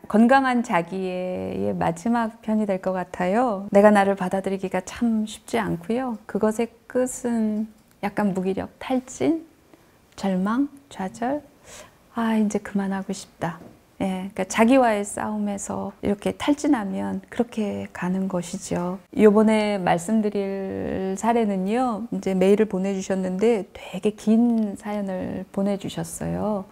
건강한 자기의 마지막 편이 될 것 같아요. 내가 나를 받아들이기가 참 쉽지 않고요. 그것의 끝은 약간 무기력, 탈진, 절망, 좌절. 아, 이제 그만하고 싶다. 예, 그러니까 자기와의 싸움에서 이렇게 탈진하면 그렇게 가는 것이죠. 이번에 말씀드릴 사례는요, 이제 메일을 보내주셨는데 되게 긴 사연을 보내주셨어요.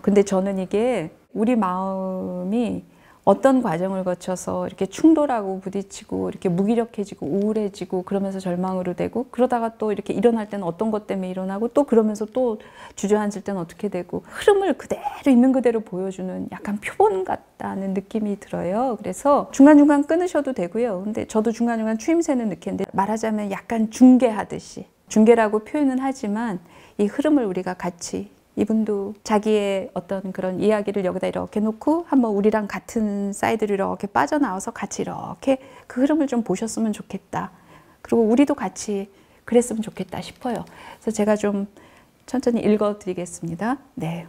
근데 저는 이게 우리 마음이 어떤 과정을 거쳐서 이렇게 충돌하고 부딪히고 이렇게 무기력해지고 우울해지고 그러면서 절망으로 되고 그러다가 또 이렇게 일어날 때는 어떤 것 때문에 일어나고 또 그러면서 또 주저앉을 때는 어떻게 되고 흐름을 그대로 있는 그대로 보여주는 약간 표본 같다는 느낌이 들어요. 그래서 중간중간 끊으셔도 되고요. 근데 저도 중간중간 추임새는 넣겠는데 말하자면 약간 중계하듯이 중계라고 표현은 하지만 이 흐름을 우리가 같이 이분도 자기의 어떤 그런 이야기를 여기다 이렇게 놓고 한번 우리랑 같은 사이드로 이렇게 빠져나와서 같이 이렇게 그 흐름을 좀 보셨으면 좋겠다. 그리고 우리도 같이 그랬으면 좋겠다 싶어요. 그래서 제가 좀 천천히 읽어드리겠습니다. 네.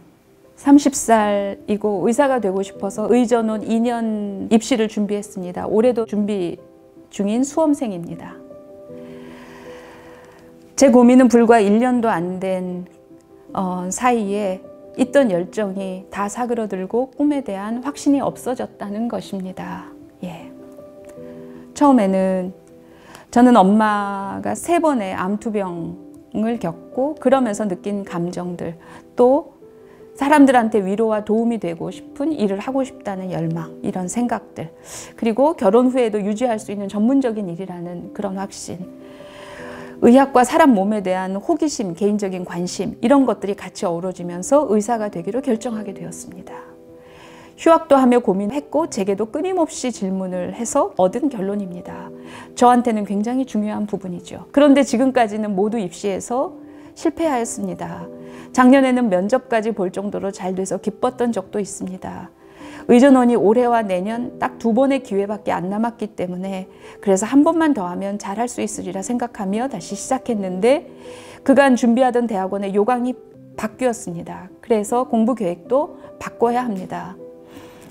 30살이고 의사가 되고 싶어서 의전원 2년 입시를 준비했습니다. 올해도 준비 중인 수험생입니다. 제 고민은 불과 1년도 안 된 사이에 있던 열정이 다 사그러들고 꿈에 대한 확신이 없어졌다는 것입니다. 예. 처음에는 저는 엄마가 3번의 암투병을 겪고 그러면서 느낀 감정들, 또 사람들한테 위로와 도움이 되고 싶은 일을 하고 싶다는 열망, 이런 생각들, 그리고 결혼 후에도 유지할 수 있는 전문적인 일이라는 그런 확신, 의학과 사람 몸에 대한 호기심, 개인적인 관심, 이런 것들이 같이 어우러지면서 의사가 되기로 결정하게 되었습니다. 휴학도 하며 고민했고 제게도 끊임없이 질문을 해서 얻은 결론입니다. 저한테는 굉장히 중요한 부분이죠. 그런데 지금까지는 모두 입시에서 실패하였습니다. 작년에는 면접까지 볼 정도로 잘 돼서 기뻤던 적도 있습니다. 의전원이 올해와 내년 딱 2번의 기회밖에 안 남았기 때문에 그래서 한 번만 더 하면 잘할 수 있으리라 생각하며 다시 시작했는데 그간 준비하던 대학원의 요강이 바뀌었습니다. 그래서 공부 계획도 바꿔야 합니다.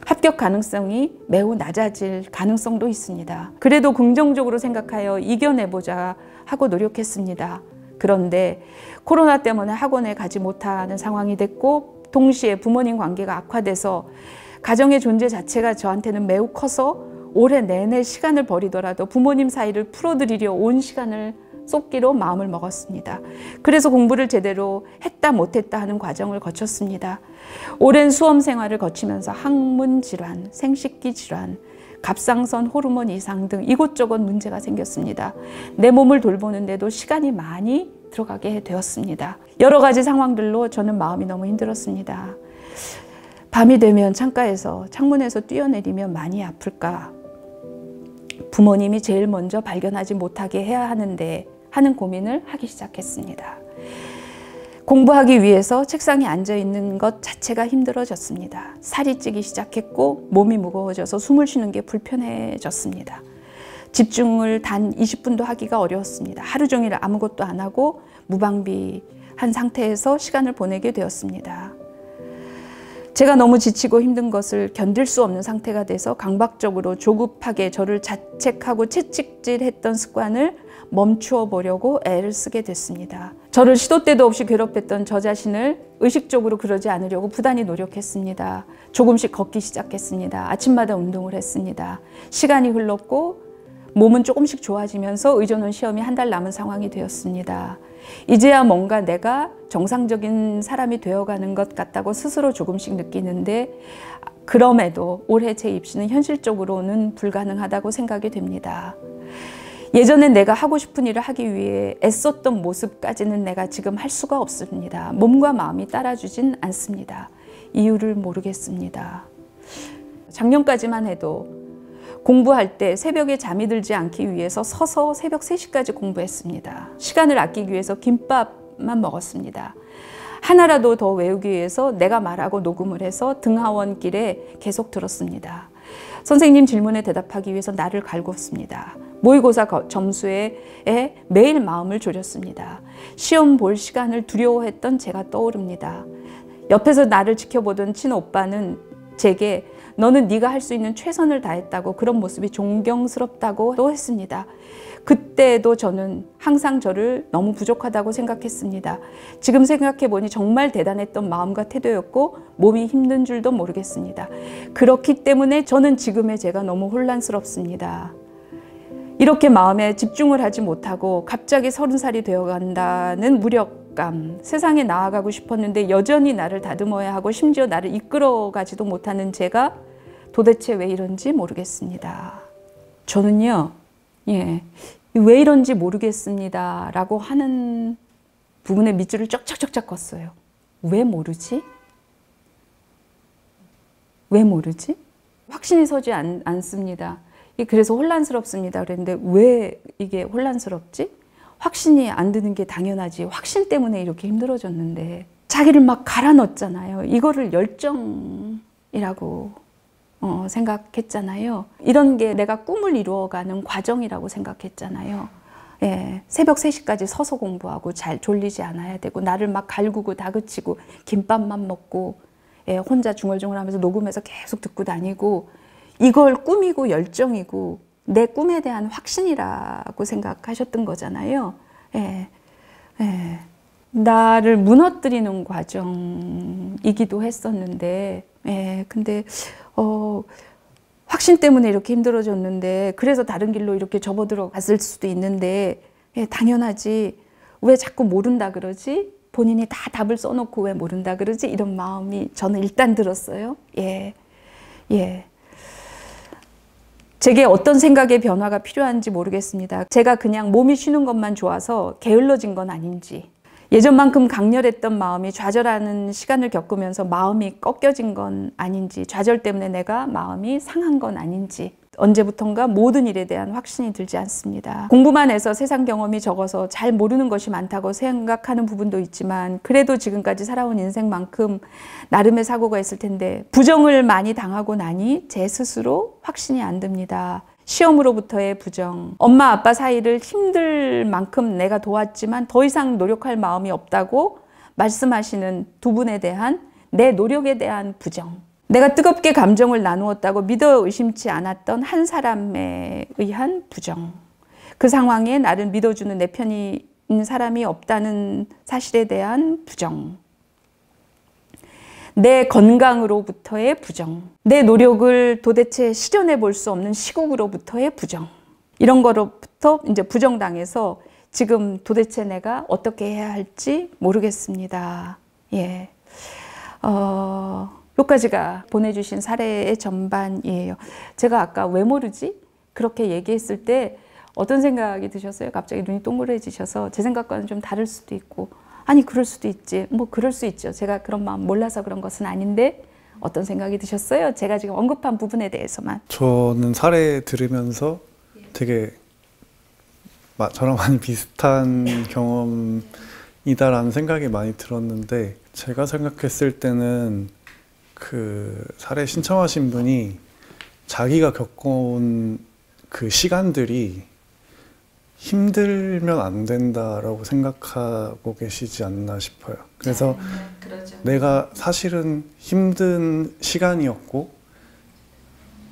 합격 가능성이 매우 낮아질 가능성도 있습니다. 그래도 긍정적으로 생각하여 이겨내보자 하고 노력했습니다. 그런데 코로나 때문에 학원에 가지 못하는 상황이 됐고 동시에 부모님 관계가 악화돼서 가정의 존재 자체가 저한테는 매우 커서 올해 내내 시간을 버리더라도 부모님 사이를 풀어드리려 온 시간을 쏟기로 마음을 먹었습니다. 그래서 공부를 제대로 했다 못했다 하는 과정을 거쳤습니다. 오랜 수험 생활을 거치면서 항문 질환, 생식기 질환, 갑상선 호르몬 이상 등 이곳저곳 문제가 생겼습니다. 내 몸을 돌보는데도 시간이 많이 들어가게 되었습니다. 여러 가지 상황들로 저는 마음이 너무 힘들었습니다. 밤이 되면 창문에서 뛰어내리면 많이 아플까? 부모님이 제일 먼저 발견하지 못하게 해야 하는데 하는 고민을 하기 시작했습니다. 공부하기 위해서 책상에 앉아 있는 것 자체가 힘들어졌습니다. 살이 찌기 시작했고 몸이 무거워져서 숨을 쉬는 게 불편해졌습니다. 집중을 단 20분도 하기가 어려웠습니다. 하루 종일 아무것도 안 하고 무방비한 상태에서 시간을 보내게 되었습니다. 제가 너무 지치고 힘든 것을 견딜 수 없는 상태가 돼서 강박적으로 조급하게 저를 자책하고 채찍질했던 습관을 멈추어 보려고 애를 쓰게 됐습니다. 저를 시도 때도 없이 괴롭혔던 저 자신을 의식적으로 그러지 않으려고 부단히 노력했습니다. 조금씩 걷기 시작했습니다. 아침마다 운동을 했습니다. 시간이 흘렀고 몸은 조금씩 좋아지면서 의전원 시험이 1달 남은 상황이 되었습니다. 이제야 뭔가 내가 정상적인 사람이 되어가는 것 같다고 스스로 조금씩 느끼는데 그럼에도 올해 제 입시는 현실적으로는 불가능하다고 생각이 됩니다. 예전엔 내가 하고 싶은 일을 하기 위해 애썼던 모습까지는 내가 지금 할 수가 없습니다. 몸과 마음이 따라주진 않습니다. 이유를 모르겠습니다. 작년까지만 해도 공부할 때 새벽에 잠이 들지 않기 위해서 서서 새벽 3시까지 공부했습니다. 시간을 아끼기 위해서 김밥만 먹었습니다. 하나라도 더 외우기 위해서 내가 말하고 녹음을 해서 등하원 길에 계속 들었습니다. 선생님 질문에 대답하기 위해서 나를 갈궜습니다. 모의고사 점수에 매일 마음을 졸였습니다. 시험 볼 시간을 두려워했던 제가 떠오릅니다. 옆에서 나를 지켜보던 친오빠는 제게 너는 네가 할 수 있는 최선을 다했다고, 그런 모습이 존경스럽다고 또 했습니다. 그때도 저는 항상 저를 너무 부족하다고 생각했습니다. 지금 생각해보니 정말 대단했던 마음과 태도였고 몸이 힘든 줄도 모르겠습니다. 그렇기 때문에 저는 지금의 제가 너무 혼란스럽습니다. 이렇게 마음에 집중을 하지 못하고 갑자기 30살이 되어간다는 무력감, 세상에 나아가고 싶었는데 여전히 나를 다듬어야 하고 심지어 나를 이끌어가지도 못하는 제가 도대체 왜 이런지 모르겠습니다. 저는요, 왜 이런지 모르겠습니다 라고 하는 부분에 밑줄을 쫙쫙쫙쫙 껐어요. 왜 모르지? 왜 모르지? 확신이 서지 않습니다. 그래서 혼란스럽습니다. 그랬는데 왜 이게 혼란스럽지? 확신이 안 드는 게 당연하지. 확신 때문에 이렇게 힘들어졌는데 자기를 막 갈아 넣었잖아요. 이거를 열정이라고 생각했잖아요. 이런 게 내가 꿈을 이루어가는 과정이라고 생각했잖아요. 새벽 3시까지 서서 공부하고 잘 졸리지 않아야 되고 나를 막 갈구고 다그치고 김밥만 먹고 혼자 중얼중얼하면서 녹음해서 계속 듣고 다니고 이걸 꿈이고 열정이고 내 꿈에 대한 확신이라고 생각하셨던 거잖아요. 나를 무너뜨리는 과정이기도 했었는데 근데 확신 때문에 이렇게 힘들어졌는데 그래서 다른 길로 이렇게 접어들어갔을 수도 있는데 당연하지. 왜 자꾸 모른다 그러지? 본인이 다 답을 써놓고 왜 모른다 그러지? 이런 마음이 저는 일단 들었어요. 제게 어떤 생각의 변화가 필요한지 모르겠습니다. 제가 그냥 몸이 쉬는 것만 좋아서 게을러진 건 아닌지, 예전만큼 강렬했던 마음이 좌절하는 시간을 겪으면서 마음이 꺾여진 건 아닌지, 좌절 때문에 내가 마음이 상한 건 아닌지, 언제부턴가 모든 일에 대한 확신이 들지 않습니다. 공부만 해서 세상 경험이 적어서 잘 모르는 것이 많다고 생각하는 부분도 있지만 그래도 지금까지 살아온 인생만큼 나름의 사고가 있을 텐데 부정을 많이 당하고 나니 제 스스로 확신이 안 듭니다. 시험으로부터의 부정, 엄마 아빠 사이를 힘들 만큼 내가 도왔지만 더 이상 노력할 마음이 없다고 말씀하시는 두 분에 대한 내 노력에 대한 부정, 내가 뜨겁게 감정을 나누었다고 믿어 의심치 않았던 한 사람에 의한 부정, 그 상황에 나를 믿어주는 내 편이 있는 사람이 없다는 사실에 대한 부정, 내 건강으로부터의 부정, 내 노력을 도대체 실현해 볼 수 없는 시국으로부터의 부정, 이런 거로부터 이제 부정당해서 지금 도대체 내가 어떻게 해야 할지 모르겠습니다. 여기까지가 보내주신 사례의 전반이에요. 제가 아까 왜 모르지? 그렇게 얘기했을 때 어떤 생각이 드셨어요? 갑자기 눈이 동그래지셔서 제 생각과는 좀 다를 수도 있고, 아니 그럴 수도 있지, 뭐 그럴 수 있죠. 제가 그런 마음 몰라서 그런 것은 아닌데 어떤 생각이 드셨어요? 제가 지금 언급한 부분에 대해서만. 저는 사례 들으면서 되게 저랑 많이 비슷한 경험이다라는 생각이 많이 들었는데, 제가 생각했을 때는 그 사례 신청하신 분이 자기가 겪어온 그 시간들이 힘들면 안 된다라고 생각하고 계시지 않나 싶어요. 그래서 내가 사실은 힘든 시간이었고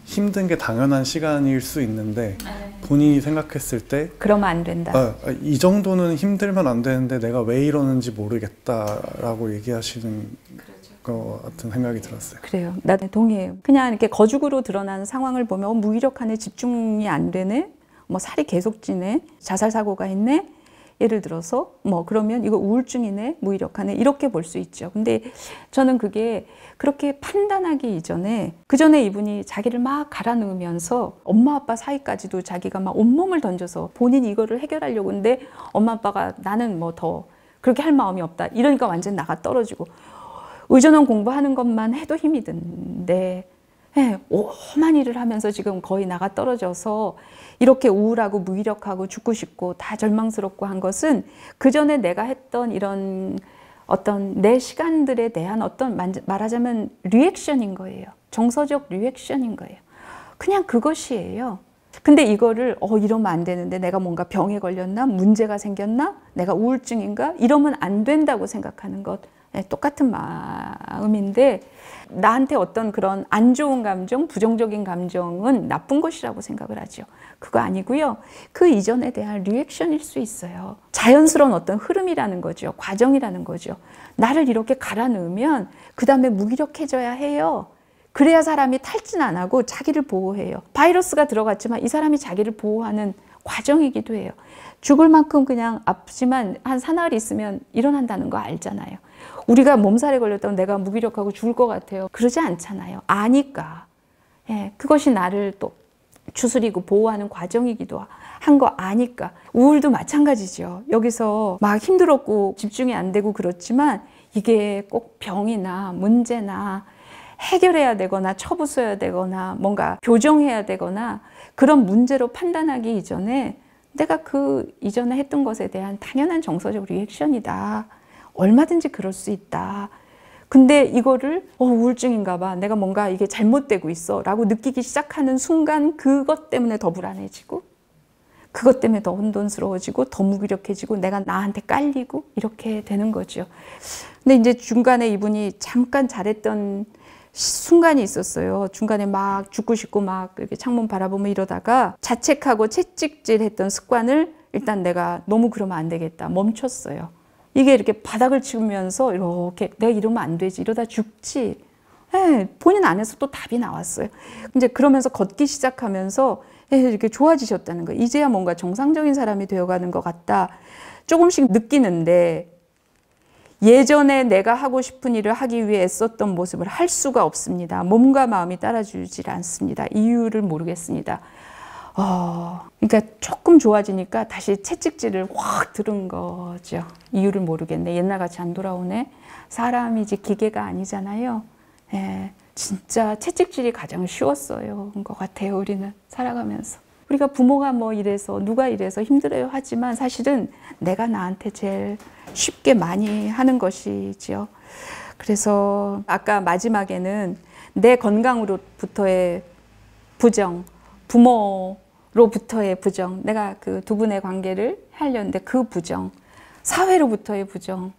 힘든 게 당연한 시간일 수 있는데 본인이 생각했을 때 그러면 안 된다. 이 정도는 힘들면 안 되는데 내가 왜 이러는지 모르겠다라고 얘기하시는 것 같은 생각이 들었어요. 그래요. 나도 동의해요. 그냥 이렇게 거죽으로 드러나는 상황을 보면 무기력하네, 집중이 안 되네, 뭐 살이 계속 찌네, 자살 사고가 있네, 예를 들어서 뭐 그러면 이거 우울증이네, 무기력하네, 이렇게 볼 수 있죠. 근데 저는 그게 그렇게 판단하기 이전에, 그 전에 이분이 자기를 막 갈아 넣으면서 엄마 아빠 사이까지도 자기가 막 온몸을 던져서 본인이 이거를 해결하려고 했는데 엄마 아빠가 나는 뭐 더 그렇게 할 마음이 없다, 이러니까 완전 나가 떨어지고, 의존원 공부하는 것만 해도 힘이 드는데 오만 일을 하면서 지금 거의 나가 떨어져서 이렇게 우울하고 무기력하고 죽고 싶고 다 절망스럽고 한 것은 그 전에 내가 했던 이런 어떤 내 시간들에 대한 어떤 말하자면 리액션인 거예요. 정서적 리액션인 거예요. 그냥 그것이에요. 근데 이거를 이러면 안 되는데 내가 뭔가 병에 걸렸나? 문제가 생겼나? 내가 우울증인가? 이러면 안 된다고 생각하는 것. 똑같은 마음인데 나한테 어떤 그런 안 좋은 감정, 부정적인 감정은 나쁜 것이라고 생각을 하죠. 그거 아니고요. 그 이전에 대한 리액션일 수 있어요. 자연스러운 어떤 흐름이라는 거죠. 과정이라는 거죠. 나를 이렇게 갈아 넣으면 그 다음에 무기력해져야 해요. 그래야 사람이 탈진 안 하고 자기를 보호해요. 바이러스가 들어갔지만 이 사람이 자기를 보호하는 과정이기도 해요. 죽을 만큼 그냥 아프지만 한 사나흘 있으면 일어난다는 거 알잖아요. 우리가 몸살에 걸렸다고 내가 무기력하고 죽을 것 같아요. 그러지 않잖아요. 아니까. 그것이 나를 또 추스리고 보호하는 과정이기도 한 거 아니까. 우울도 마찬가지죠. 여기서 막 힘들었고 집중이 안 되고 그렇지만 이게 꼭 병이나 문제나 해결해야 되거나 처부숴야 되거나 뭔가 교정해야 되거나 그런 문제로 판단하기 이전에 내가 그 이전에 했던 것에 대한 당연한 정서적 리액션이다. 얼마든지 그럴 수 있다. 근데 이거를 우울증인가 봐. 내가 뭔가 이게 잘못되고 있어 라고 느끼기 시작하는 순간 그것 때문에 더 불안해지고 그것 때문에 더 혼돈스러워지고 더 무기력해지고 내가 나한테 깔리고 이렇게 되는 거죠. 근데 이제 중간에 이분이 잠깐 잘했던 순간이 있었어요. 중간에 막 죽고 싶고 막 이렇게 창문 바라보며 이러다가 자책하고 채찍질했던 습관을 일단 내가 너무 그러면 안 되겠다. 멈췄어요. 이게 이렇게 바닥을 치면서 이렇게 내가 이러면 안 되지. 이러다 죽지. 본인 안에서 또 답이 나왔어요. 이제 그러면서 걷기 시작하면서 이렇게 좋아지셨다는 거예요. 이제야 뭔가 정상적인 사람이 되어가는 것 같다. 조금씩 느끼는데 예전에 내가 하고 싶은 일을 하기 위해 애썼던 모습을 할 수가 없습니다. 몸과 마음이 따라주질 않습니다. 이유를 모르겠습니다. 그러니까 조금 좋아지니까 다시 채찍질을 확 들은 거죠. 이유를 모르겠네. 옛날같이 안 돌아오네. 사람이지 기계가 아니잖아요. 진짜 채찍질이 가장 쉬웠어요. 것 같아요. 우리는 살아가면서. 우리가 부모가 뭐 이래서 누가 이래서 힘들어요 하지만 사실은 내가 나한테 제일 쉽게 많이 하는 것이지요. 그래서 아까 마지막에는 내 건강으로부터의 부정, 부모로부터의 부정, 내가 그 두 분의 관계를 하려는데 그 부정, 사회로부터의 부정,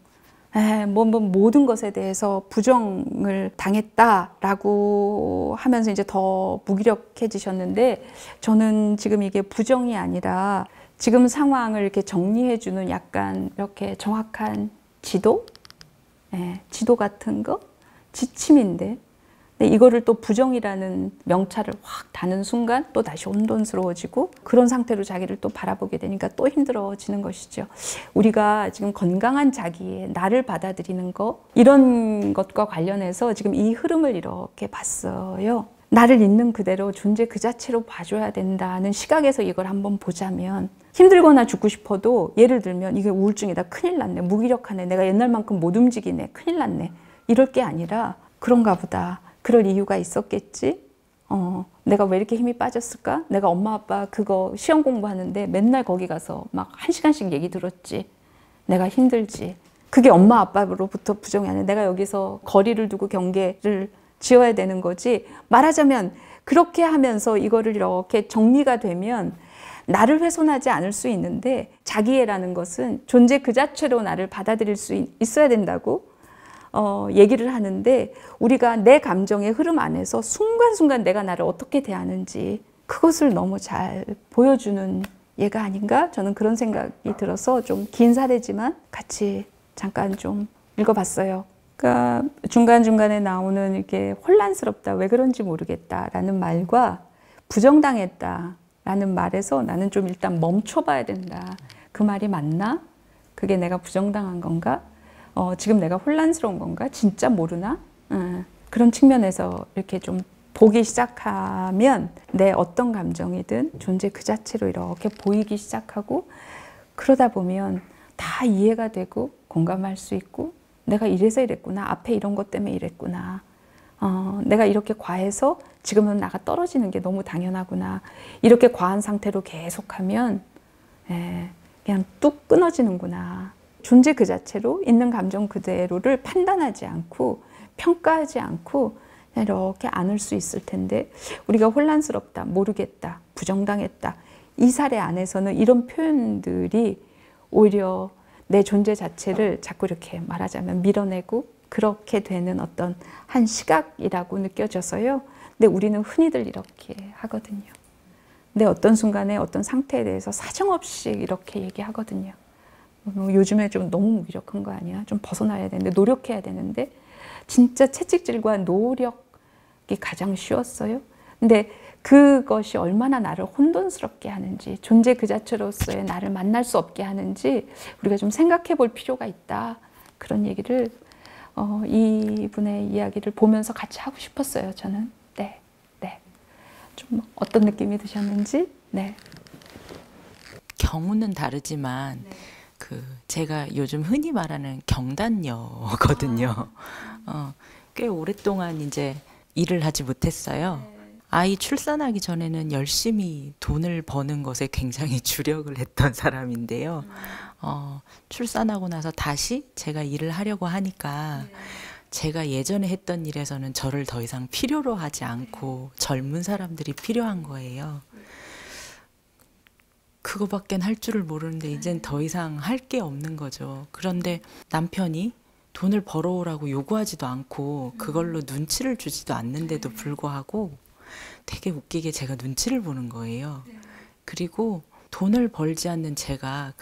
모든 것에 대해서 부정을 당했다라고 하면서 이제 더 무기력해지셨는데 저는 지금 이게 부정이 아니라 지금 상황을 이렇게 정리해주는 약간 이렇게 정확한 지도? 지도 같은 거? 지침인데 근데 이거를 또 부정이라는 명찰을 확 다는 순간 또 다시 혼돈스러워지고 그런 상태로 자기를 또 바라보게 되니까 또 힘들어지는 것이죠. 우리가 지금 건강한 자기의 나를 받아들이는 거 이런 것과 관련해서 지금 이 흐름을 이렇게 봤어요. 나를 있는 그대로 존재 그 자체로 봐줘야 된다는 시각에서 이걸 한번 보자면 힘들거나 죽고 싶어도 예를 들면 이게 우울증이다. 큰일 났네. 무기력하네. 내가 옛날만큼 못 움직이네. 큰일 났네. 이럴 게 아니라 그런가 보다. 그럴 이유가 있었겠지. 내가 왜 이렇게 힘이 빠졌을까? 내가 엄마 아빠 그거 시험 공부하는데 맨날 거기 가서 막 1시간씩 얘기 들었지. 내가 힘들지. 그게 엄마 아빠로부터 부정이 아니라 내가 여기서 거리를 두고 경계를 지어야 되는 거지. 말하자면 그렇게 하면서 이거를 이렇게 정리가 되면 나를 훼손하지 않을 수 있는데 자기애라는 것은 존재 그 자체로 나를 받아들일 수 있어야 된다고 얘기를 하는데 우리가 내 감정의 흐름 안에서 순간순간 내가 나를 어떻게 대하는지 그것을 너무 잘 보여주는 예가 아닌가? 저는 그런 생각이 들어서 좀 긴 사례지만 같이 잠깐 좀 읽어봤어요. 그러니까 중간중간에 나오는 이렇게 혼란스럽다, 왜 그런지 모르겠다라는 말과 부정당했다라는 말에서 나는 좀 일단 멈춰봐야 된다. 그 말이 맞나? 그게 내가 부정당한 건가? 지금 내가 혼란스러운 건가? 진짜 모르나? 그런 측면에서 이렇게 좀 보기 시작하면 내 어떤 감정이든 존재 그 자체로 이렇게 보이기 시작하고 그러다 보면 다 이해가 되고 공감할 수 있고 내가 이래서 이랬구나. 앞에 이런 것 때문에 이랬구나. 내가 이렇게 과해서 지금은 나가 떨어지는 게 너무 당연하구나. 이렇게 과한 상태로 계속하면 그냥 뚝 끊어지는구나. 존재 그 자체로 있는 감정 그대로를 판단하지 않고 평가하지 않고 이렇게 안을 수 있을 텐데 우리가 혼란스럽다, 모르겠다, 부정당했다. 이 사례 안에서는 이런 표현들이 오히려 내 존재 자체를 자꾸 이렇게 말하자면 밀어내고 그렇게 되는 어떤 한 시각이라고 느껴져서요. 근데 우리는 흔히들 이렇게 하거든요. 근데 어떤 순간에 어떤 상태에 대해서 사정없이 이렇게 얘기하거든요. 요즘에 좀 너무 무기력한 거 아니야? 좀 벗어나야 되는데, 노력해야 되는데, 진짜 채찍질과 노력이 가장 쉬웠어요. 근데 그것이 얼마나 나를 혼돈스럽게 하는지, 존재 그 자체로서의 나를 만날 수 없게 하는지 우리가 좀 생각해 볼 필요가 있다. 그런 얘기를 이분의 이야기를 보면서 같이 하고 싶었어요. 저는. 네, 네. 좀 어떤 느낌이 드셨는지. 네. 경우는 다르지만 네. 제가 요즘 흔히 말하는 경단녀거든요. 꽤 오랫동안 이제 일을 하지 못했어요. 아이 출산하기 전에는 열심히 돈을 버는 것에 굉장히 주력을 했던 사람인데요. 출산하고 나서 다시 제가 일을 하려고 하니까 제가 예전에 했던 일에서는 저를 더 이상 필요로 하지 않고 젊은 사람들이 필요한 거예요. 그거밖에 할 줄을 모르는데 이젠 더 이상 할 게 없는 거죠. 그런데 남편이 돈을 벌어오라고 요구하지도 않고 그걸로 눈치를 주지도 않는데도 불구하고 되게 웃기게 제가 눈치를 보는 거예요. 그리고 돈을 벌지 않는 제가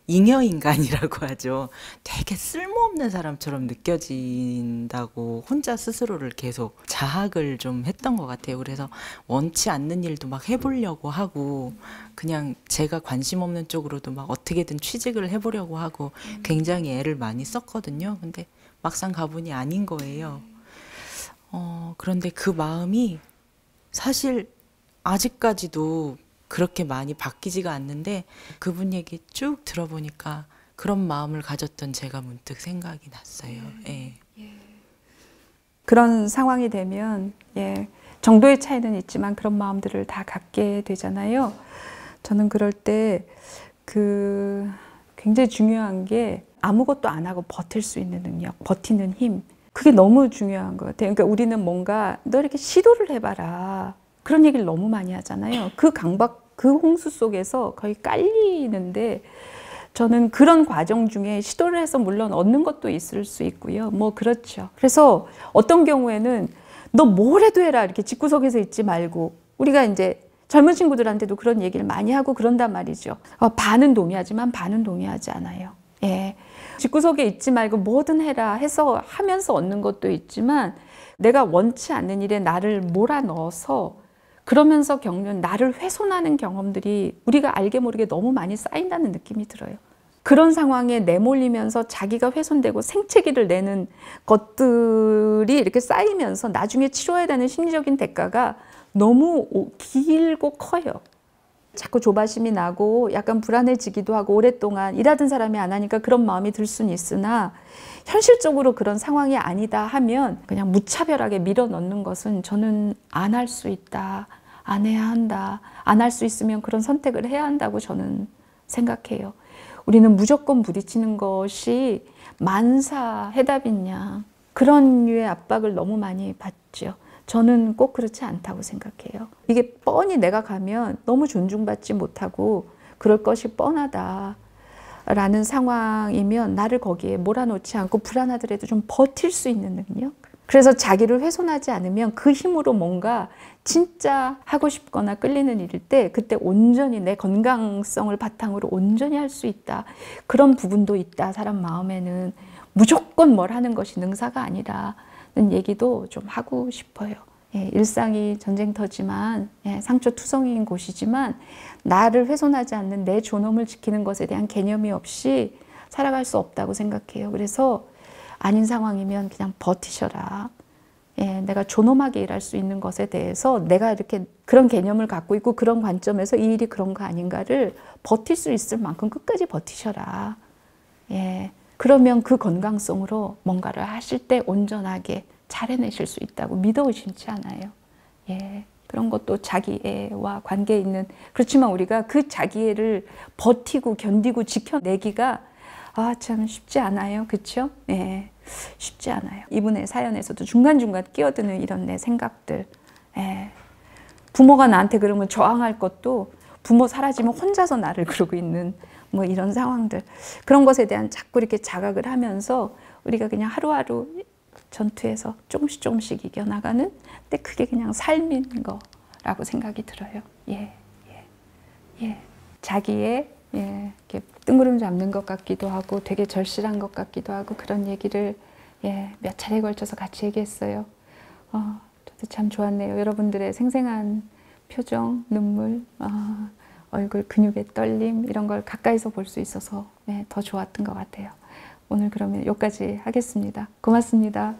잉여인간이라고 하죠. 되게 쓸모없는 사람처럼 느껴진다고 혼자 스스로를 계속 자학을 좀 했던 것 같아요. 그래서 원치 않는 일도 막 해보려고 하고 그냥 제가 관심 없는 쪽으로도 막 어떻게든 취직을 해보려고 하고 굉장히 애를 많이 썼거든요. 근데 막상 가보니 아닌 거예요. 그런데 그 마음이 사실 아직까지도 그렇게 많이 바뀌지가 않는데 그분 얘기 쭉 들어보니까 그런 마음을 가졌던 제가 문득 생각이 났어요. 예. 그런 상황이 되면 정도의 차이는 있지만 그런 마음들을 다 갖게 되잖아요. 저는 그럴 때 굉장히 중요한 게 아무것도 안 하고 버틸 수 있는 능력, 버티는 힘. 그게 너무 중요한 것 같아요. 그러니까 우리는 뭔가 너 이렇게 시도를 해봐라. 그런 얘기를 너무 많이 하잖아요. 그 홍수 속에서 거의 깔리는데 저는 그런 과정 중에 시도를 해서 물론 얻는 것도 있을 수 있고요. 뭐 그렇죠. 그래서 어떤 경우에는 너 뭘 해도 해라 이렇게 집구석에서 있지 말고 우리가 이제 젊은 친구들한테도 그런 얘기를 많이 하고 그런단 말이죠. 반은 동의하지만 반은 동의하지 않아요. 예. 집구석에 있지 말고 뭐든 해라 해서 하면서 얻는 것도 있지만 내가 원치 않는 일에 나를 몰아넣어서 그러면서 겪는 나를 훼손하는 경험들이 우리가 알게 모르게 너무 많이 쌓인다는 느낌이 들어요. 그런 상황에 내몰리면서 자기가 훼손되고 생채기를 내는 것들이 이렇게 쌓이면서 나중에 치러야 되는 심리적인 대가가 너무 길고 커요. 자꾸 조바심이 나고 약간 불안해지기도 하고 오랫동안 일하던 사람이 안 하니까 그런 마음이 들 수는 있으나 현실적으로 그런 상황이 아니다 하면 그냥 무차별하게 밀어넣는 것은 저는 안 할 수 있다, 안 해야 한다, 안 할 수 있으면 그런 선택을 해야 한다고 저는 생각해요. 우리는 무조건 부딪히는 것이 만사 해답이냐 그런 류의 압박을 너무 많이 받죠. 저는 꼭 그렇지 않다고 생각해요. 이게 뻔히 내가 가면 너무 존중받지 못하고 그럴 것이 뻔하다 라는 상황이면 나를 거기에 몰아넣지 않고 불안하더라도 좀 버틸 수 있는 능력. 그래서 자기를 훼손하지 않으면 그 힘으로 뭔가 진짜 하고 싶거나 끌리는 일일 때 그때 온전히 내 건강성을 바탕으로 온전히 할 수 있다. 그런 부분도 있다. 사람 마음에는 무조건 뭘 하는 것이 능사가 아니라는 얘기도 좀 하고 싶어요. 일상이 전쟁터지만 상처투성이인 곳이지만 나를 훼손하지 않는 내 존엄을 지키는 것에 대한 개념이 없이 살아갈 수 없다고 생각해요. 그래서 아닌 상황이면 그냥 버티셔라. 내가 존엄하게 일할 수 있는 것에 대해서 내가 이렇게 그런 개념을 갖고 있고 그런 관점에서 이 일이 그런 거 아닌가를 버틸 수 있을 만큼 끝까지 버티셔라. 그러면 그 건강성으로 뭔가를 하실 때 온전하게 잘 해내실 수 있다고 믿어 의심치 않아요. 그런 것도 자기애와 관계 있는 그렇지만 우리가 그 자기애를 버티고 견디고 지켜내기가 참 쉽지 않아요. 그렇죠? 쉽지 않아요. 이분의 사연에서도 중간중간 끼어드는 이런 내 생각들 부모가 나한테 그러면 저항할 것도 부모 사라지면 혼자서 나를 그러고 있는 뭐 이런 상황들, 그런 것에 대한 자꾸 이렇게 자각을 하면서 우리가 그냥 하루하루 전투에서 조금씩 조금씩 이겨나가는, 근데 그게 그냥 삶인 거라고 생각이 들어요. 예, 예, 예. 자기의 이렇게 뜬구름 잡는 것 같기도 하고 되게 절실한 것 같기도 하고 그런 얘기를 몇 차례에 걸쳐서 같이 얘기했어요. 저도 참 좋았네요. 여러분들의 생생한 표정, 눈물, 얼굴 근육의 떨림 이런 걸 가까이서 볼 수 있어서 더 좋았던 것 같아요. 오늘 그러면 여기까지 하겠습니다. 고맙습니다.